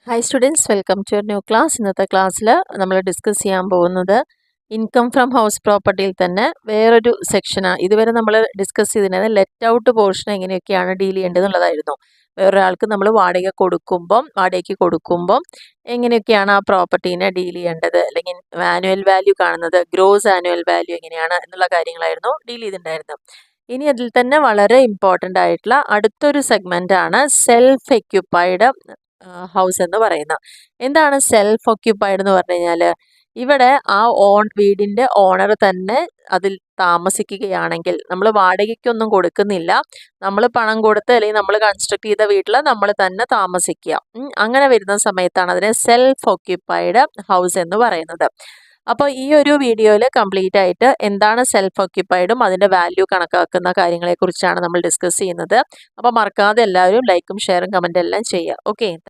Hi students, welcome to new class. ഇന്നത്തെ ക്ലാസ്സിൽ നമ്മൾ ഡിസ്കസ് ചെയ്യാൻ പോകുന്നത് ഇൻകം ഫ്രം ഹൗസ് പ്രോപ്പർട്ടിയിൽ തന്നെ വേറൊരു സെക്ഷനാണ്. ഇതുവരെ നമ്മൾ ഡിസ്കസ് ചെയ്തിരുന്നത് ലെറ്റ് ഔട്ട് പോർഷൻ എങ്ങനെയൊക്കെയാണ് ഡീൽ ചെയ്യേണ്ടതെന്നുള്ളതായിരുന്നു. വേറൊരാൾക്ക് നമ്മൾ വാടകയ്ക്ക് കൊടുക്കുമ്പം എങ്ങനെയൊക്കെയാണ് ആ പ്രോപ്പർട്ടീനെ ഡീൽ ചെയ്യേണ്ടത്, അല്ലെങ്കിൽ ആനുവൽ വാല്യൂ കാണുന്നത്, ഗ്രോസ് ആനുവൽ വാല്യൂ എങ്ങനെയാണ് എന്നുള്ള കാര്യങ്ങളായിരുന്നു ഡീൽ ചെയ്തിട്ടുണ്ടായിരുന്നത്. ഇനി അതിൽ തന്നെ വളരെ ഇമ്പോർട്ടൻ്റ് ആയിട്ടുള്ള അടുത്തൊരു സെഗ്മെൻ്റ് ആണ് സെൽഫ് എക്യുപ്പൈഡ് ഹൗസ് എന്ന് പറയുന്നത്. എന്താണ് സെൽഫ് ഓക്യുപ്പൈഡ് എന്ന് പറഞ്ഞു കഴിഞ്ഞാൽ, ഇവിടെ ആ വീടിൻ്റെ ഓണർ തന്നെ അതിൽ താമസിക്കുകയാണെങ്കിൽ, നമ്മൾ വാടകയ്ക്കൊന്നും കൊടുക്കുന്നില്ല, നമ്മൾ പണം കൊടുത്ത് അല്ലെങ്കിൽ നമ്മൾ കൺസ്ട്രക്ട് ചെയ്ത വീട്ടിൽ നമ്മൾ തന്നെ താമസിക്കുക. അങ്ങനെ വരുന്ന സമയത്താണ് അതിനെ സെൽഫ് ഓക്യുപ്പൈഡ് ഹൗസ് എന്ന് പറയുന്നത്. അപ്പോൾ ഈ ഒരു വീഡിയോയിൽ കംപ്ലീറ്റ് ആയിട്ട് എന്താണ് സെൽഫ് ഓക്യുപ്പൈഡും അതിൻ്റെ വാല്യൂ കണക്കാക്കുന്ന കാര്യങ്ങളെക്കുറിച്ചാണ് നമ്മൾ ഡിസ്കസ് ചെയ്യുന്നത്. അപ്പോൾ മറക്കാതെ എല്ലാവരും ലൈക്കും ഷെയറും കമൻറ്റും എല്ലാം ചെയ്യുക. ഓക്കെ.